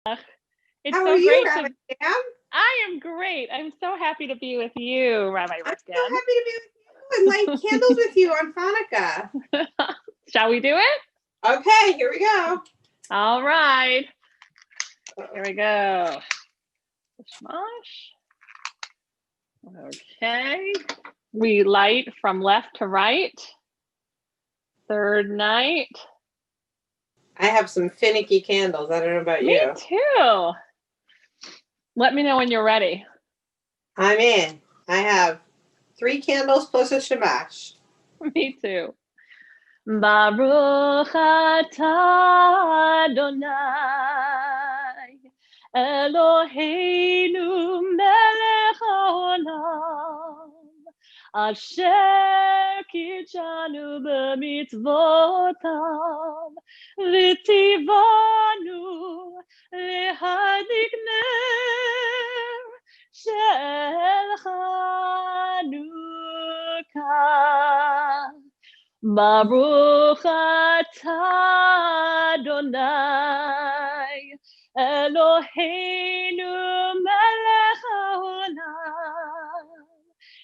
It's How are so you, great Rabbi to. Sam? I am great. I'm so happy to be with you, Rabbi I'm so Rifkin. happy to be with you and light candles with you on Hanukkah. Shall we do it? Okay, here we go. All right. Here we go. Shmosh. Okay. We light from left to right. Third night. I have some finicky candles. I don't know about Me you. too. Let me know when you're ready. I'm in. I have 3 candles plus a shamash. Me too. Baruch atah Adonai Eloheinu melech haolam asher kitshanu b'mitzvotav v'tzivanu lehadlik ner shel Chanukah. Baruch atah Adonai Eloheinu melech haolam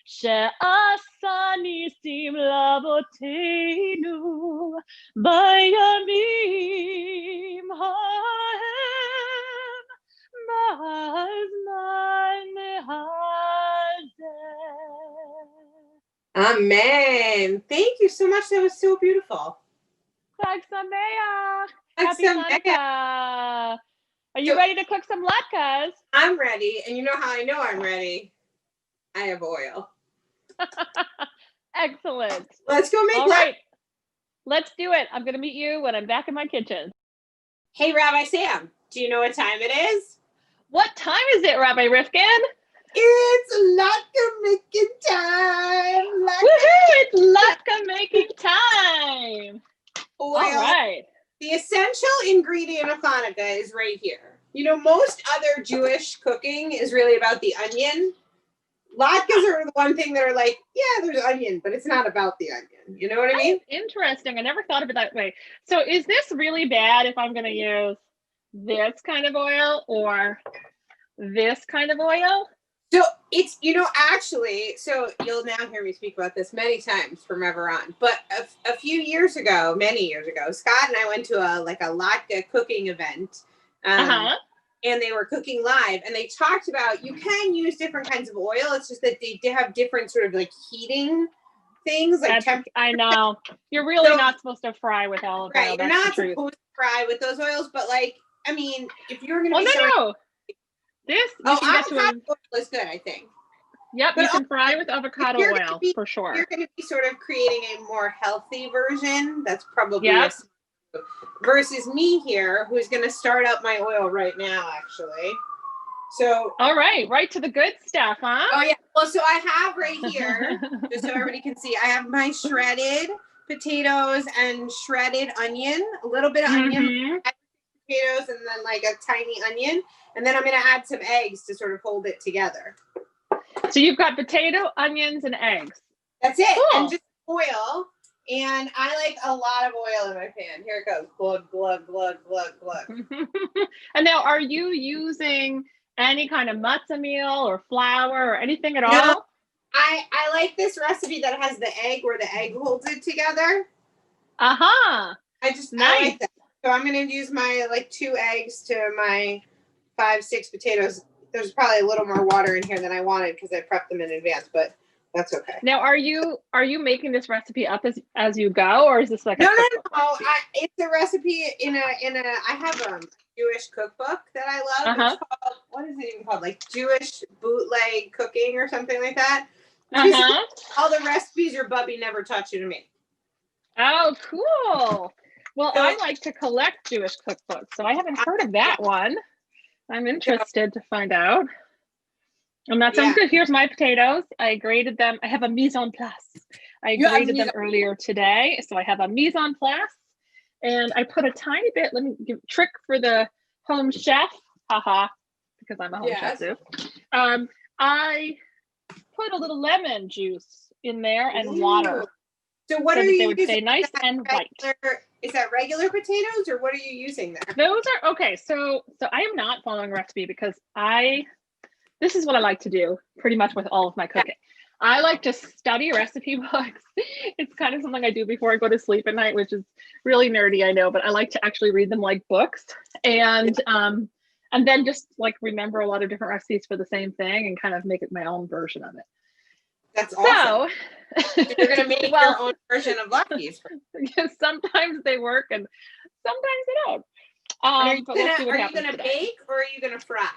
she'asa nisim lavoteinu bayamim hahem b'zman hazeh. Amen. Thank you so much. That was so beautiful. Chag Sameach. Chag Happy Sameach. Hanukkah. Are you ready to cook some latkes? I'm ready. And you know how I know I'm ready? I have oil. Excellent. Let's go make All right. Let's do it. I'm going to meet you when I'm back in my kitchen. Hey, Rabbi Sam, do you know what time it is? What time is it, Rabbi Rifkin? It's latke making time. Woohoo! It's latke making time. Oil. All right. The essential ingredient of Hanukkah is right here. You know, most other Jewish cooking is really about the onion. Latkes are the one thing that are like, yeah, there's onion, but it's not about the onion. You know what I mean? Interesting. I never thought of it that way. So is this really bad if I'm going to use this kind of oil or this kind of oil? So it's, you know, actually, so you'll now hear me speak about this many times from ever on. But a few years ago, many years ago, Scott and I went to a latke cooking event. And they were cooking live, and they talked about you can use different kinds of oil. It's just that they have different sort of like heating things, like temperature. I know. You're really not supposed to fry with olive oil. Right, you're not supposed to fry with those oils, but like, I mean, if you're going to be no. This avocado oil is good, I think. Yep, but you can fry with avocado oil for sure. You're going to be sort of creating a more healthy version. That's probably versus me here, who's going to start up my oil right now, actually. So, all right, right to the good stuff, huh? Oh yeah. Well, so I have right here, just so everybody can see, I have my shredded potatoes and shredded onion, a little bit of onion, potatoes, and then like a tiny onion, and then I'm going to add some eggs to sort of hold it together. So you've got potato, onions, and eggs. That's it, and just oil. And I like a lot of oil in my pan. Here it goes. Glug, glug, glug, glug, glug. And now, are you using any kind of matzah meal or flour or anything at all? No, I like this recipe that has the egg where the egg holds it together. I like that. So I'm going to use my 2 eggs to my 5-6 potatoes. There's probably a little more water in here than I wanted because I prepped them in advance, but that's okay. Now, are you making this recipe up as you go, or is this like no? It's a recipe in a. I have a Jewish cookbook that I love. It's called, what is it even called? Like Jewish bootleg cooking or something like that. All the recipes your bubby never taught you to make. Oh, cool. Well, I like to collect Jewish cookbooks, so I haven't heard of that one. I'm interested to find out. And that sounds good. Here's my potatoes. I grated them. I have a mise en place. I grated them earlier today. So I have a mise en place. And I put a tiny bit, let me give a trick for the home chef. Because I'm a home chef too. I put a little lemon juice in there and water. So what are you using? They would stay nice and white. Is that regular potatoes or what are you using there? Those are okay. So I am not following a recipe because this is what I like to do pretty much with all of my cooking. I like to study recipe books. It's kind of something I do before I go to sleep at night, which is really nerdy, I know, but I like to actually read them like books and then just like remember a lot of different recipes for the same thing and kind of make it my own version of it. That's awesome. So you're going to make your own version of latkes. Sometimes they work and sometimes they don't. Are you going to bake or are you going to fry?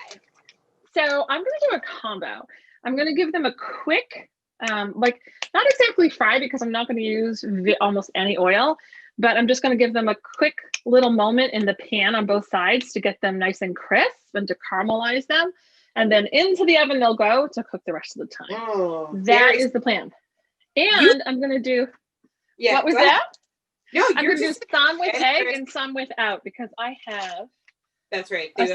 So I'm going to do a combo. I'm going to give them a quick, like not exactly fry because I'm not going to use almost any oil, but I'm just going to give them a quick little moment in the pan on both sides to get them nice and crisp and to caramelize them. And then into the oven they'll go to cook the rest of the time. Oh, that is the plan. And I'm going to do, what was that? No, I'm going to do some with egg and some without because I have a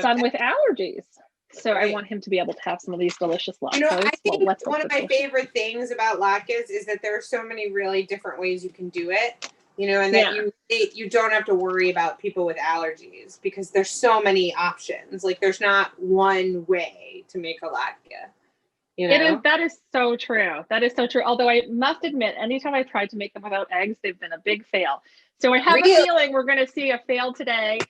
son with allergies. So I want him to be able to have some of these delicious latkes. You know, I think one of my favorite things about latkes is that there are so many really different ways you can do it. You know, and that you don't have to worry about people with allergies because there's so many options. Like there's not one way to make a latke. You know? That is so true. That is so true. Although I must admit, anytime I've tried to make them without eggs, they've been a big fail. So I have a feeling we're going to see a fail today,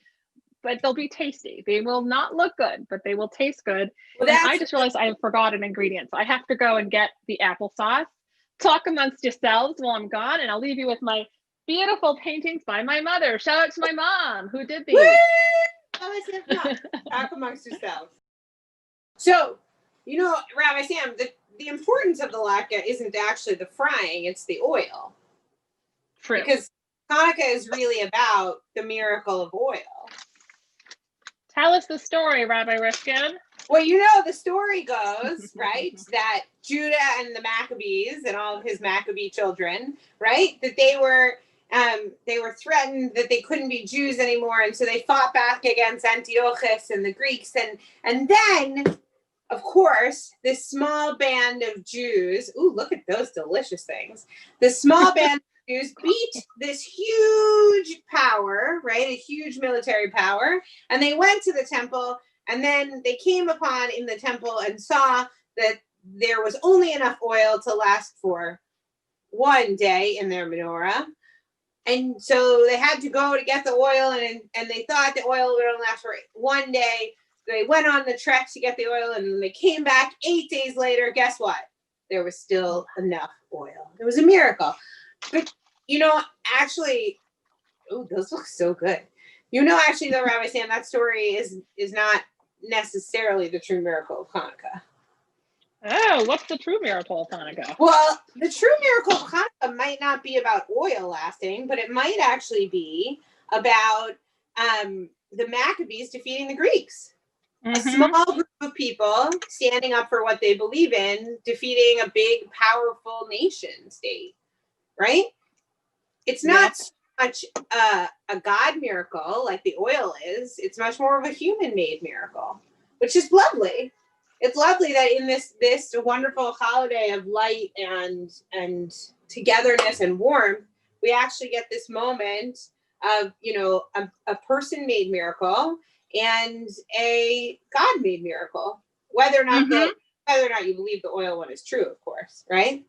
but they'll be tasty. They will not look good, but they will taste good. Well, and I just realized I forgot an ingredient. So I have to go and get the applesauce. Talk amongst yourselves while I'm gone, and I'll leave you with my beautiful paintings by my mother. Shout out to my mom who did these. Talk amongst yourselves. So, you know, Rabbi Sam, the importance of the latke isn't actually the frying, it's the oil. True. Because Hanukkah is really about the miracle of oil. Tell us the story, Rabbi Riskin. Well, you know, the story goes, right, that Judah and the Maccabees and all of his Maccabee children, right, that they were threatened that they couldn't be Jews anymore, and so they fought back against Antiochus and the Greeks, and then, of course, this small band of Jews, ooh, look at those delicious things, this small band of Jews beat this huge power, right, a huge military power, and they went to the temple, and then they came upon in the temple and saw that there was only enough oil to last for one day in their menorah. And so they had to go to get the oil, and they thought the oil would only last for one day. They went on the trek to get the oil, and they came back 8 days later. Guess what? There was still enough oil. It was a miracle. But, you know, actually, oh, those look so good. You know, actually, though, Rabbi Sam, that story is not necessarily the true miracle of Hanukkah. Oh, what's the true miracle of Hanukkah? Well, the true miracle of Hanukkah might not be about oil lasting, but it might actually be about the Maccabees defeating the Greeks. A small group of people standing up for what they believe in, defeating a big, powerful nation state, right? It's not so much a God miracle like the oil is. It's much more of a human-made miracle, which is lovely. It's lovely that in this wonderful holiday of light and togetherness and warmth, we actually get this moment of, you know, a person-made miracle and a God-made miracle. Whether or not you believe the oil one is true, of course, right?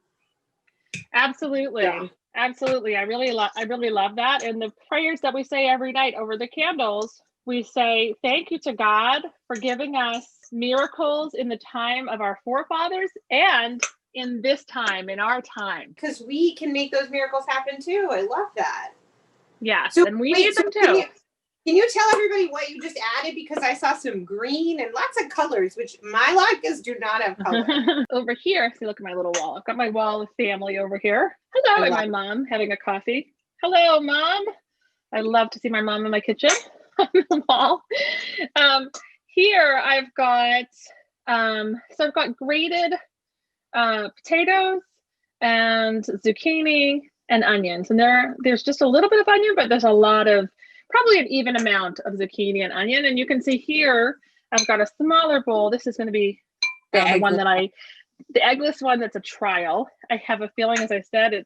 Absolutely. Yeah. Absolutely. I really love that. And the prayers that we say every night over the candles, we say, thank you to God for giving us miracles in the time of our forefathers and in this time, in our time. Because we can make those miracles happen too. I love that. Yeah, so, and we need them too. Can you tell everybody what you just added? Because I saw some green and lots of colors, which my latkes do not have color. Over here, see, look at my little wall. I've got my wall of family over here. Hello, and my mom having a coffee. Hello, Mom. I love to see my mom in my kitchen on the wall. Here I've got, so I've got grated potatoes and zucchini and onions. And there's just a little bit of onion, but there's a lot of, probably an even amount of zucchini and onion. And you can see here, I've got a smaller bowl. This is going to be the one that the eggless one that's a trial. I have a feeling, as I said,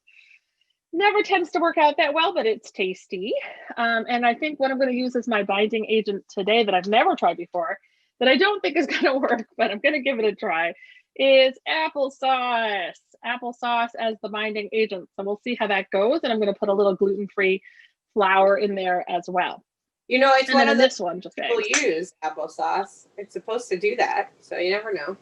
Never tends to work out that well, but it's tasty. And I think what I'm going to use as my binding agent today that I've never tried before, that I don't think is going to work, but I'm going to give it a try, is applesauce. Applesauce as the binding agent. So we'll see how that goes. And I'm going to put a little gluten-free flour in there as well. You know, it's And one then of in this one, just people use applesauce. It's supposed to do that, so you never know.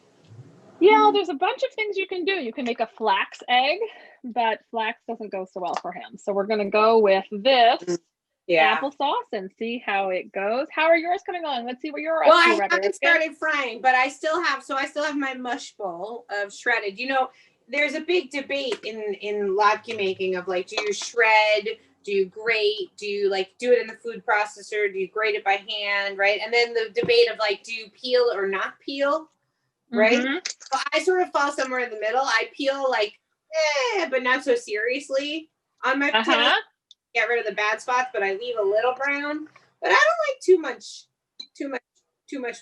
Yeah, there's a bunch of things you can do. You can make a flax egg, but flax doesn't go so well for him. So we're going to go with this applesauce and see how it goes. How are yours coming along? Let's see what you're up to. Well, I haven't started frying, but I still have my mush bowl of shredded. You know, there's a big debate in latke making of like, do you shred? Do you grate? Do you like do it in the food processor? Do you grate it by hand? Right. And then the debate of like, do you peel or not peel? Right. Mm-hmm. So I sort of fall somewhere in the middle. I peel like, but not so seriously on my potatoes. Get rid of the bad spots, but I leave a little brown. But I don't like too much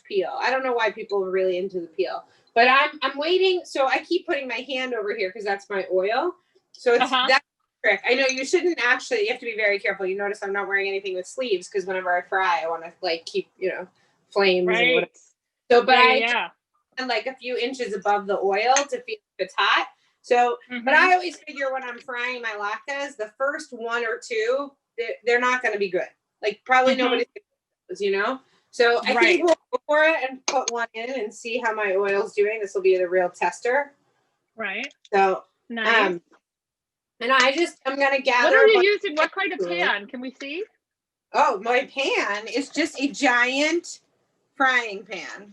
peel. I don't know why people are really into the peel. But I'm waiting. So I keep putting my hand over here because that's my oil. So it's that's the trick. I know you shouldn't actually. You have to be very careful. You notice I'm not wearing anything with sleeves because whenever I fry, I want to like keep flames and whatever. So, but and like a few inches above the oil to feel if it's hot. So, but I always figure when I'm frying my latkes, the first one or two, they're not going to be good. Like probably nobody knows, So I think we'll go for it and put one in and see how my oil's doing. This will be the real tester. Right. So, nice. And I'm going to gather. What are you using? What kind of pan? Can we see? Oh, my pan is just a giant frying pan.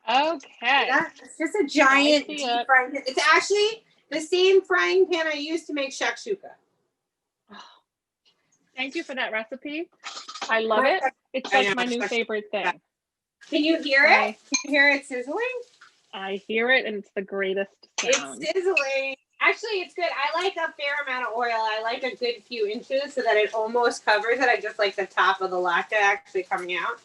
Okay. It's just a giant deep frying pan. It's actually the same frying pan I used to make shakshuka. Oh, thank you for that recipe. I love it. It's like my new favorite thing. Can you hear it? Can you hear it sizzling? I hear it, and it's the greatest sound. It's sizzling. Actually, it's good. I like a fair amount of oil. I like a good few inches so that it almost covers it. I just like the top of the latke actually coming out.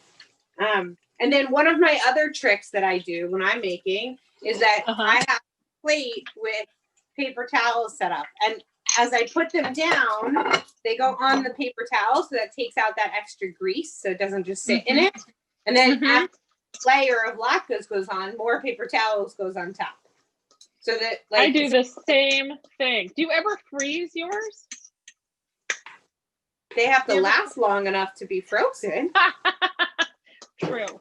And then one of my other tricks that I do when I'm making is that I have a plate with paper towels set up. And as I put them down, they go on the paper towel. So that takes out that extra grease. So it doesn't just sit in it. And then after the layer of latkes goes on, more paper towels goes on top. So that like I do the same thing. Do you ever freeze yours? They have to last long enough to be frozen. True.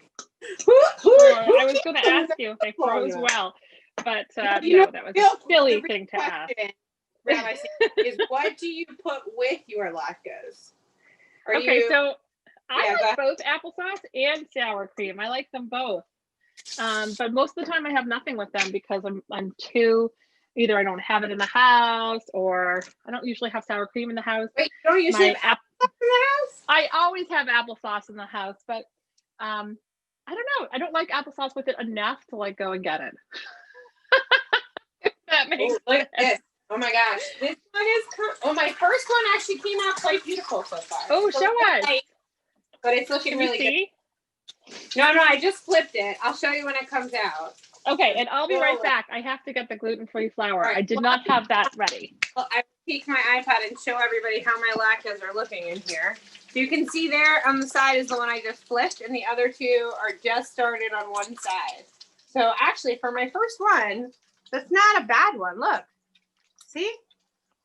I was going to ask you if they froze well, but that was a silly thing to ask. Rabbi, is what do you put with your latkes? So I like both applesauce and sour cream. I like them both, but most of the time I have nothing with them because I'm too. Either I don't have it in the house, or I don't usually have sour cream in the house. Wait, you don't usually have applesauce in the house? I always have applesauce in the house, but I don't know. I don't like applesauce with it enough to like go and get it. If that makes sense. This. Oh my gosh. This one is my first one actually came out quite beautiful so far. Oh, show us. But it's looking really good. No, I just flipped it. I'll show you when it comes out. Okay, and I'll be right back. I have to get the gluten-free flour. Right. I did not have that ready. Well, I take my iPad and show everybody how my latkes are looking in here. So you can see there on the side is the one I just flipped, and the other two are just started on one side. So actually, for my first one, that's not a bad one. Look. See?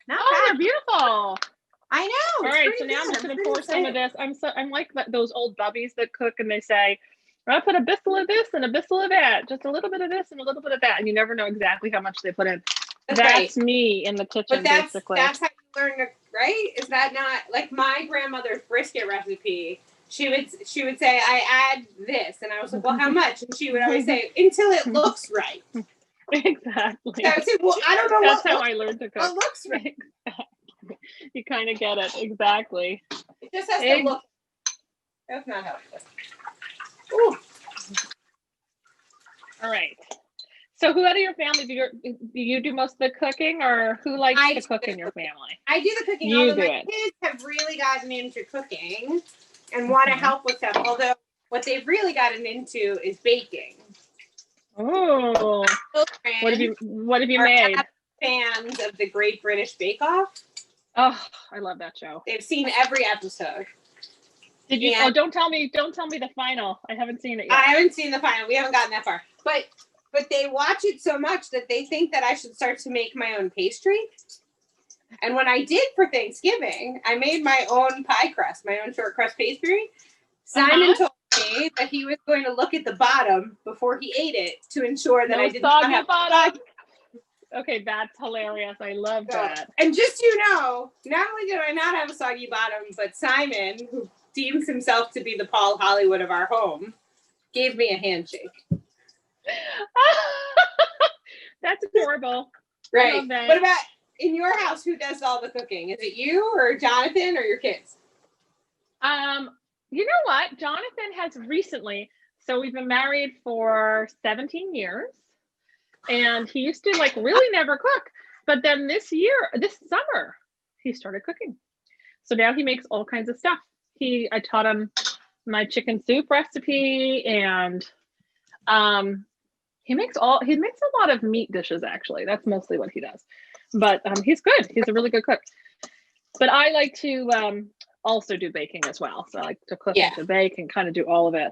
Not bad. They're beautiful. I know. All right, so now I'm just going to pour some of this. I'm like those old bubbies that cook and they say, I put a bissel of this and a bissel of that, just a little bit of this and a little bit of that, and you never know exactly how much they put in. That's me in the kitchen, basically. That's how you learn to, right? Is that not like my grandmother's brisket recipe? She would say, I add this, and I was like, well, how much? And she would always say, until it looks right. Exactly. So I would say, well, I don't know. That's how I learned to cook. What looks right. You kind of get it exactly. It just has to look. That's not helpful. Ooh. All right. So who out of your family do you do most of the cooking, or who likes to cook in your family? I do the cooking. Although my kids have really gotten into cooking and want to help with stuff. Although what they've really gotten into is baking. Oh. What have you made? Fans of the Great British Bake Off. Oh, I love that show. They've seen every episode. Did you? Oh, don't tell me the final. I haven't seen it yet. I haven't seen the final. We haven't gotten that far. But they watch it so much that they think that I should start to make my own pastry. And when I did for Thanksgiving, I made my own pie crust, my own short crust pastry. Simon told me that he was going to look at the bottom before he ate it to ensure that I did not have bottom. Okay, that's hilarious. I love that. And just so you know, not only did I not have a soggy bottom, but Simon, who deems himself to be the Paul Hollywood of our home, gave me a handshake. That's adorable. Right. What about in your house? Who does all the cooking? Is it you or Jonathan or your kids? You know what? Jonathan has recently, so we've been married for 17 years. And he used to like really never cook. But then this summer, he started cooking. So now he makes all kinds of stuff. I taught him my chicken soup recipe, and he makes a lot of meat dishes, actually. That's mostly what he does. But he's good. He's a really good cook. But I like to also do baking as well. So I like to cook and to bake and kind of do all of it.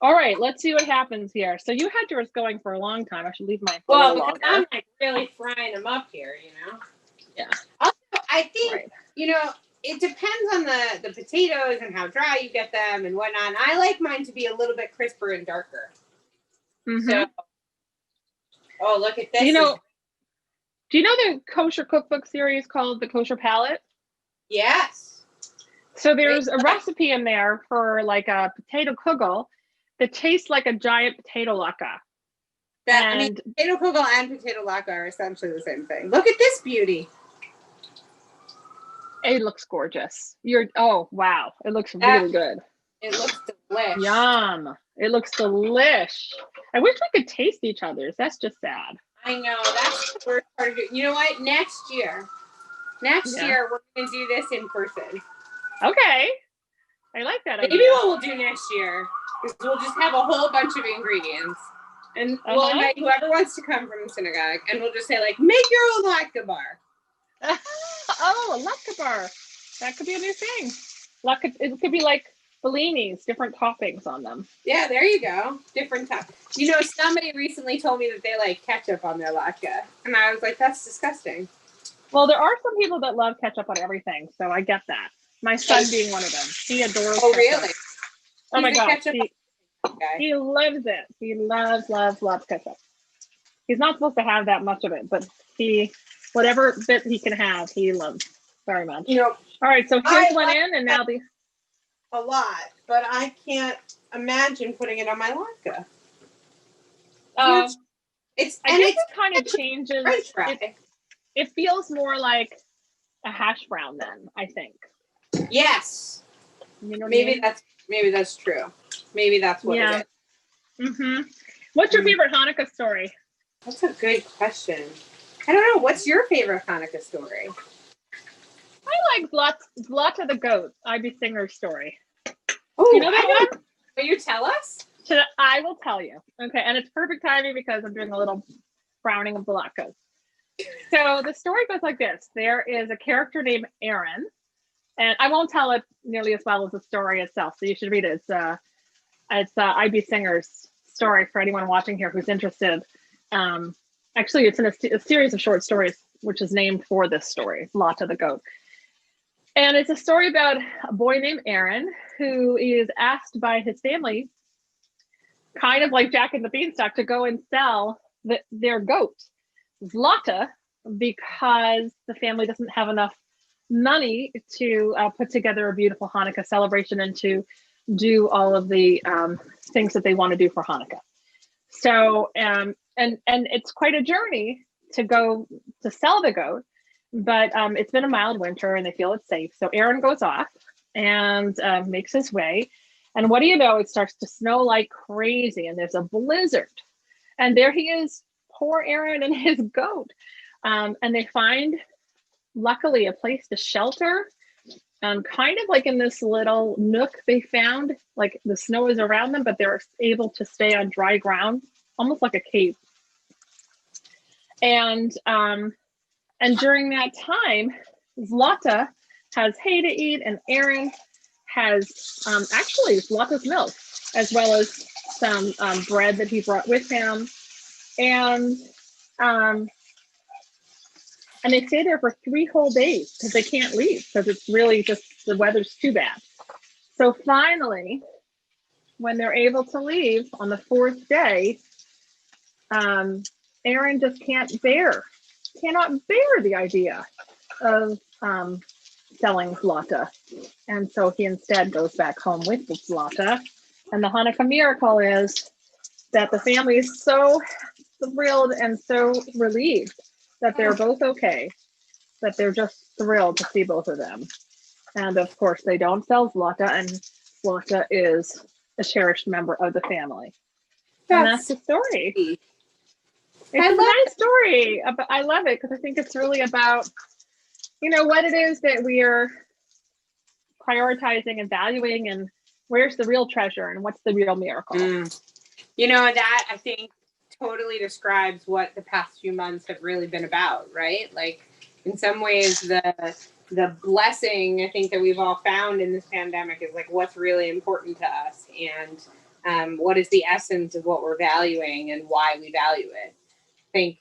All right, let's see what happens here. So you had yours going for a long time. I should leave mine for a little longer. I'm like really frying them up here, you know? Yeah. Also, I think, you know, it depends on the potatoes and how dry you get them and whatnot. And I like mine to be a little bit crisper and darker. Mm-hmm. So, look at this. Do you know the kosher cookbook series called The Kosher Palette? Yes. So there's a recipe in there for like a potato kugel that tastes like a giant potato latke. Potato kugel and potato latke are essentially the same thing. Look at this beauty. It looks gorgeous. Oh, wow. It looks really good. It looks delish. Yum. It looks delish. I wish we could taste each other's. That's just sad. I know. That's the worst part of it. You know what? Next year, we're going to do this in person. Okay. I like that idea. Maybe what we'll do next year is we'll just have a whole bunch of ingredients. And we'll invite whoever wants to come from the synagogue. And we'll just say, like, make your own latke bar. Oh, a latke bar. That could be a new thing. It could be like bellinis, different toppings on them. Yeah, there you go. Different toppings. You know, somebody recently told me that they like ketchup on their latke. And I was like, that's disgusting. Well, there are some people that love ketchup on everything. So I get that. My son being one of them. He adores ketchup. Really? Oh my God. He loves it. He loves ketchup. He's not supposed to have that much of it, but whatever bit he can have, he loves very much. You know, all right, so here's one in, and now a lot, but I can't imagine putting it on my latke. It kind of changes. It feels more like a hash brown then, I think. Yes. You know maybe that's true. Maybe that's what it is. Mm-hmm. What's your favorite Hanukkah story? That's a good question. I don't know. What's your favorite Hanukkah story? I like Zlata the goat, I.B. Singer's story. Oh, you know that one? Will you tell us? I will tell you. Okay, and it's perfect timing because I'm doing a little browning of the latkes. So the story goes like this. There is a character named Aaron, and I won't tell it nearly as well as the story itself, so you should read it. It's I.B. Singer's story for anyone watching here who's interested. Actually, it's in a series of short stories, which is named for this story, Zlata the goat. And it's a story about a boy named Aaron who is asked by his family, kind of like Jack and the Beanstalk, to go and sell their goat, Zlata, because the family doesn't have enough money to put together a beautiful Hanukkah celebration and to do all of the things that they want to do for Hanukkah. So, and it's quite a journey to go to sell the goat, but it's been a mild winter and they feel it's safe. So Aaron goes off and makes his way. And what do you know? It starts to snow like crazy and there's a blizzard. And there he is, poor Aaron and his goat. And they find, luckily, a place to shelter. Kind of like in this little nook they found, like the snow is around them, but they're able to stay on dry ground, almost like a cave. And during that time, Zlata has hay to eat, and Aaron has actually Zlata's milk, as well as some bread that he brought with him. Um, and they stay there for 3 whole days because they can't leave because it's really just the weather's too bad. So finally, when they're able to leave on the 4th day, Aaron just cannot bear the idea of selling Zlata. And so he instead goes back home with the Zlata. And the Hanukkah miracle is that the family is so thrilled and so relieved that they're both okay, that they're just thrilled to see both of them. And of course, they don't sell Zlata, and Zlata is a cherished member of the family. And that's the story. It's a nice story. I love it because I think it's really about, what it is that we are prioritizing and valuing, and where's the real treasure and what's the real miracle. That I think totally describes what the past few months have really been about, right? Like in some ways, the blessing I think that we've all found in this pandemic is like what's really important to us, and what is the essence of what we're valuing and why we value it. I think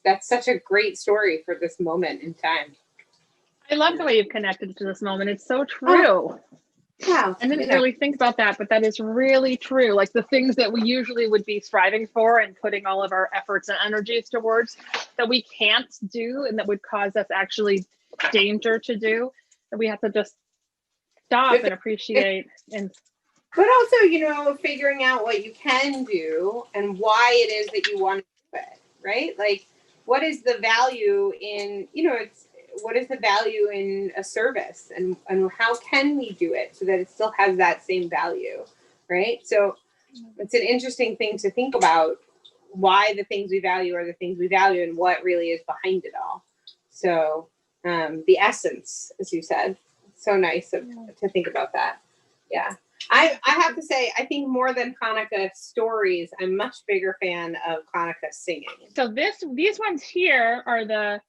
that's such a great story for this moment in time. I love the way you've connected to this moment. It's so true. Yeah, I didn't really think about that, but that is really true. Like the things that we usually would be striving for and putting all of our efforts and energies towards that we can't do and that would cause us actually danger to do, that we have to just stop and appreciate. But also, figuring out what you can do and why it is that you want to do it, right? Like, what is the value in, what is the value in a service, and how can we do it so that it still has that same value, right? So it's an interesting thing to think about, why the things we value are the things we value and what really is behind it all. So the essence, as you said, so nice to think about that. Yeah. I have to say, I think more than Hanukkah stories, I'm a much bigger fan of Hanukkah singing. So these ones here are the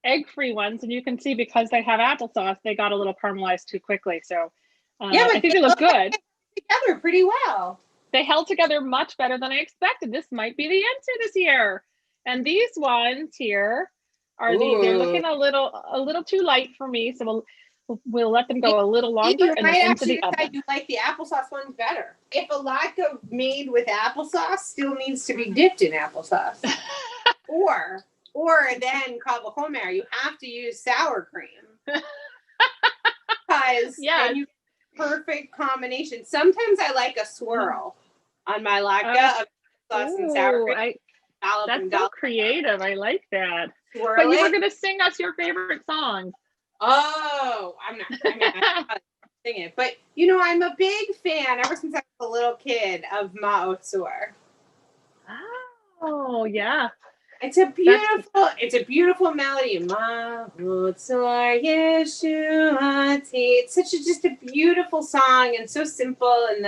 egg-free ones, and you can see because they have applesauce, they got a little caramelized too quickly. So but I think they look good. Together pretty well. They held together much better than I expected. This might be the answer this year. And these ones here are they're looking a little too light for me, so we'll let them go a little longer and then into the oven. You like the applesauce ones better. If a latke made with applesauce still needs to be dipped in applesauce, or then kal vachomer, you have to use sour cream because then you perfect combination. Sometimes I like a swirl on my latke of sauce and sour cream. That's so creative. I like that. But you were going to sing us your favorite song. Oh, I'm not sing it, but I'm a big fan ever since I was a little kid of Ma'otzor. Oh yeah, it's a beautiful melody. Ma'otzor Yeshuati. It's just a beautiful song and so simple, and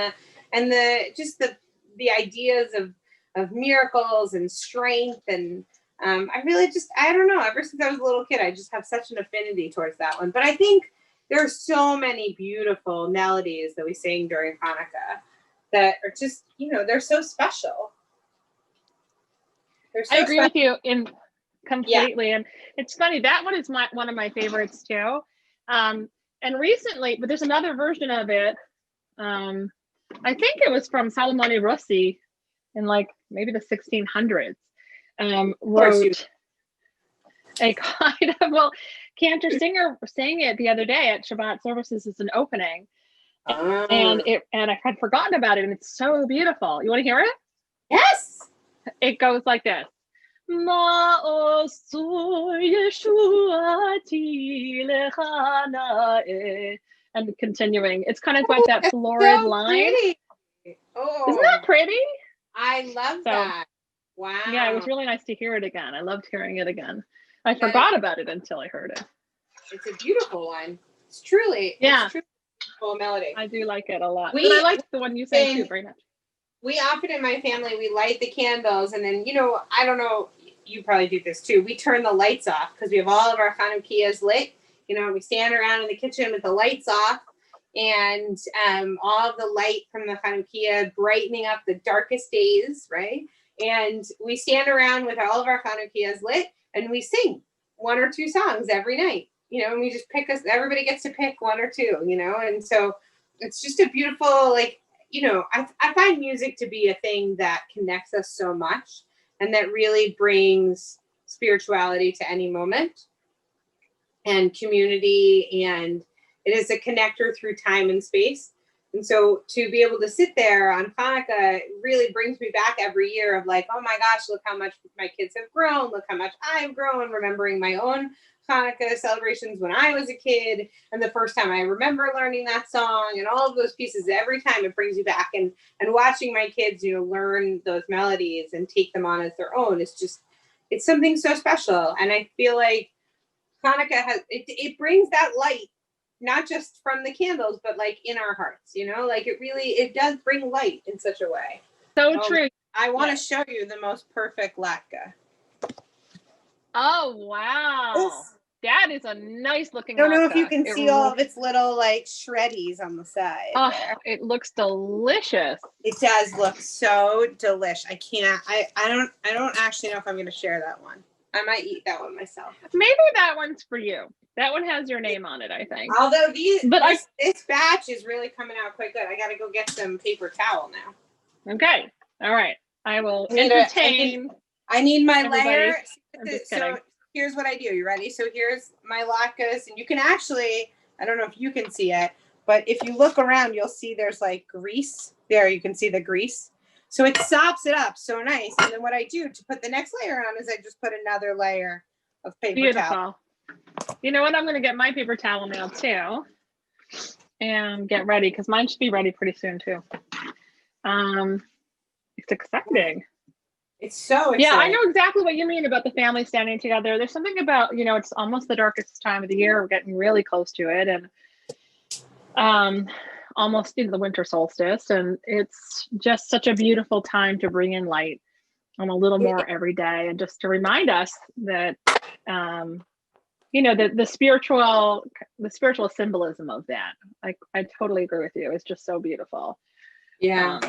the ideas of miracles and strength and. I don't know, ever since I was a little kid, I just have such an affinity towards that one. But I think there are so many beautiful melodies that we sing during Hanukkah that are just, they're so special. I agree with you completely. Yeah. And it's funny, that one is one of my favorites too. And recently, but there's another version of it. I think it was from Salomone Rossi in maybe the 1600s. Wrote a kind of, Cantor Singer sang it the other day at Shabbat services as an opening. And I had forgotten about it, and it's so beautiful. You want to hear it? Yes. It goes like this. And continuing. It's kind of like that florid line. Oh. Isn't that pretty? I love that. Wow. Yeah, it was really nice to hear it again. I loved hearing it again. I forgot about it until I heard it. It's a beautiful one. It's truly a beautiful melody. I do like it a lot. But I like the one you sang too very much. We often in my family, we light the candles, and then, I don't know, you probably do this too. We turn the lights off because we have all of our Chanukias lit. You know, we stand around in the kitchen with the lights off, and all of the light from the Chanukia brightening up the darkest days, right? And we stand around with all of our Chanukias lit, and we sing 1 or 2 songs every night. You know, and we just everybody gets to pick 1 or 2, you know, and so it's just a beautiful, like, you know, I find music to be a thing that connects us so much and that really brings spirituality to any moment and community, and it is a connector through time and space. And so to be able to sit there on Hanukkah really brings me back every year of like, oh my gosh, look how much my kids have grown. Look how much I've grown, remembering my own Hanukkah celebrations when I was a kid, and the first time I remember learning that song, and all of those pieces. Every time it brings you back, and watching my kids, you know, learn those melodies and take them on as their own. It's something so special. And I feel like Hanukkah it brings that light, not just from the candles, but like in our hearts, you know, like it does bring light in such a way. So true. I want to show you the most perfect latke. Oh, wow. That is a nice looking I don't know if you can see all of its little like shreddies on the side. Oh, it looks delicious. It does look so delish. I don't actually know if I'm going to share that one. I might eat that one myself. Maybe that one's for you. That one has your name on it, I think. Although this batch is really coming out quite good. I got to go get some paper towel now. Okay. All right. I will entertain. I need my everybody. layer. So here's what I do. You ready? So here's my latkes, and you can actually, I don't know if you can see it, but if you look around, you'll see there's like grease. There, you can see the grease. So it sops it up so nice. And then what I do to put the next layer on is I just put another layer of paper towel. You know what? I'm going to get my paper towel now too, and get ready because mine should be ready pretty soon too. It's exciting. It's so exciting. Yeah, I know exactly what you mean about the family standing together. There's something about, you know, it's almost the darkest time of the year. We're getting really close to it, and almost into the winter solstice, and it's just such a beautiful time to bring in light a little more every day, and just to remind us that you know, the spiritual symbolism of that. I totally agree with you. It's just so beautiful. Yeah.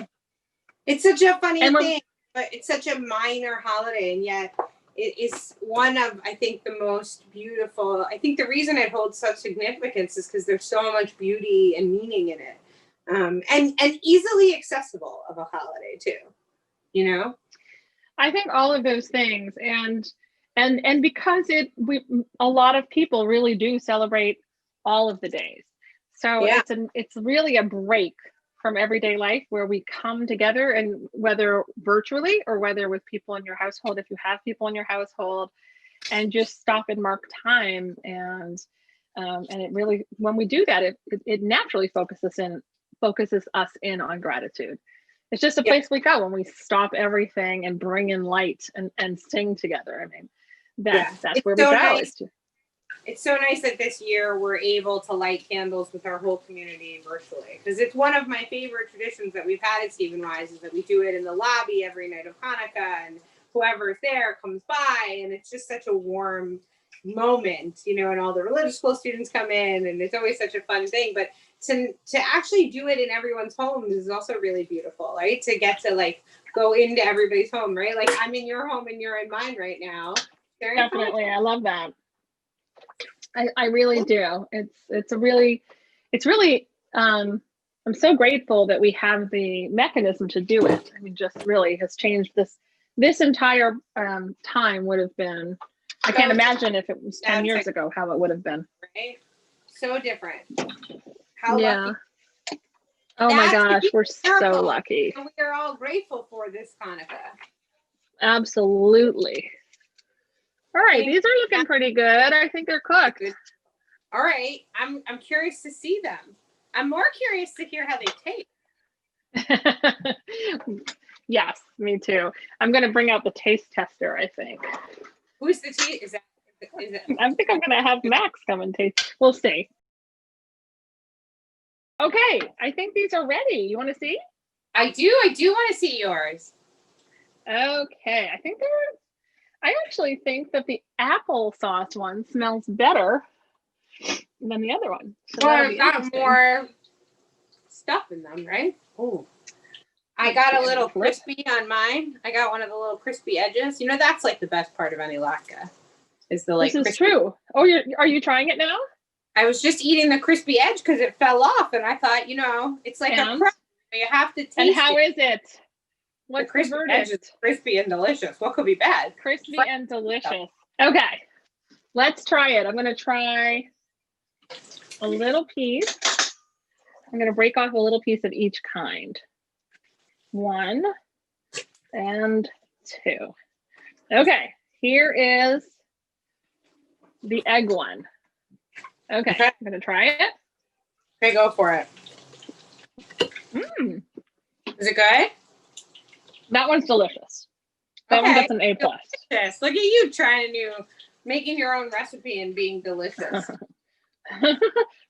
It's such a funny thing, but it's such a minor holiday, and yet it is one of, I think, the most beautiful. I think the reason it holds such significance is because there's so much beauty and meaning in it, and easily accessible of a holiday too. You know, I think all of those things, and because a lot of people really do celebrate all of the days, so it's really a break from everyday life where we come together, and whether virtually or whether with people in your household, if you have people in your household, and just stop and mark time, and it really, when we do that, it naturally focuses us in on gratitude. It's just a place we go when we stop everything and bring in light and sing together. I mean, that's where we go. Nice. It's so nice that this year we're able to light candles with our whole community virtually, because it's one of my favorite traditions that we've had at Stephen Wise, is that we do it in the lobby every night of Hanukkah, and whoever's there comes by, and it's just such a warm moment, you know, and all the religious school students come in, and it's always such a fun thing. But to actually do it in everyone's homes is also really beautiful, right? To get to like go into everybody's home, right? Like I'm in your home and you're in mine right now. Definitely. I love that. I really do. It's really I'm so grateful that we have the mechanism to do it. I mean, just really has changed this entire time would have been, I can't imagine if it was 10 years ago how it would have been. Right? So different. How lucky. Oh That's my gosh, we're so lucky. And we are all grateful for this Hanukkah. Absolutely. All right, these are looking pretty good. I think they're cooked. All right, I'm curious to see them. I'm more curious to hear how they taste. Yes, me too. I'm going to bring out the taste tester, I think. Who's the taste? Is it? I think I'm going to have Max come and taste. We'll see. Okay, I think these are ready. You want to see? I do want to see yours. Okay, I think I actually think that the applesauce one smells better than the other one. So well, it's got more stuff in them, right? Oh, I got a little crispy on mine. I got one of the little crispy edges. You know, that's like the best part of any latke. Is the like. This is true. Oh, are you trying it now? I was just eating the crispy edge because it fell off, and I thought, you know, it's like a crust. You have to taste it. And how is it? What's the crispy edge is crispy and delicious. What could be bad? Crispy and delicious. Okay, let's try it. I'm going to try a little piece. I'm going to break off a little piece of each kind. 1 and 2. Okay, here is the egg one. Okay, I'm going to try it. Okay, go for it. Is it good? That one's delicious. That one gets an A+. Delicious. Look at you making your own recipe and being delicious.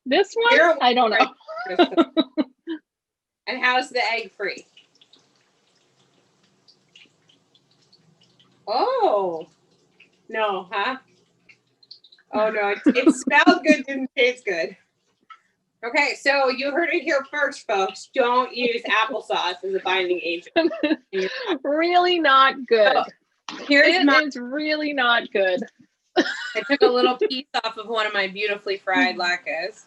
This one, I don't know. And how's the egg free? Oh, no, huh? Oh, no, it smelled good, didn't taste good. Okay, so you heard it here first, folks. Don't use applesauce as a binding agent. Really not good. So, it's really not good. I took a little piece off of one of my beautifully fried latkes.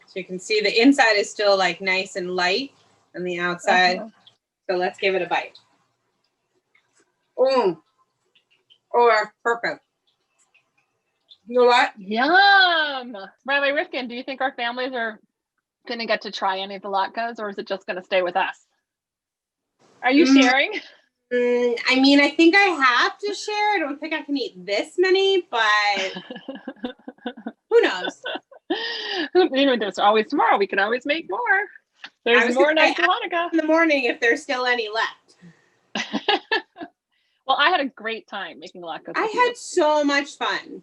So you can see the inside is still like nice and light and the outside. So let's give it a bite. Oh, that's perfect. You know what? Yum. Rabbi Rifkin, do you think our families are going to get to try any of the latkes, or is it just going to stay with us? Are you sharing? I mean, I think I have to share. I don't think I can eat this many, but who knows? There's always tomorrow. We can always make more. There's more nights Hanukkah. In the morning if there's still any left. Well, I had a great time making latkes. I had so much fun.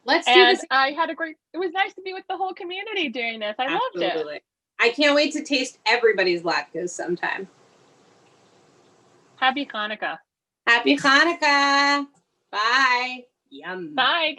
Let's do this. It was nice to be with the whole community doing this. I loved it. I can't wait to taste everybody's latkes sometime. Happy Hanukkah. Happy Hanukkah. Bye. Yum. Bye.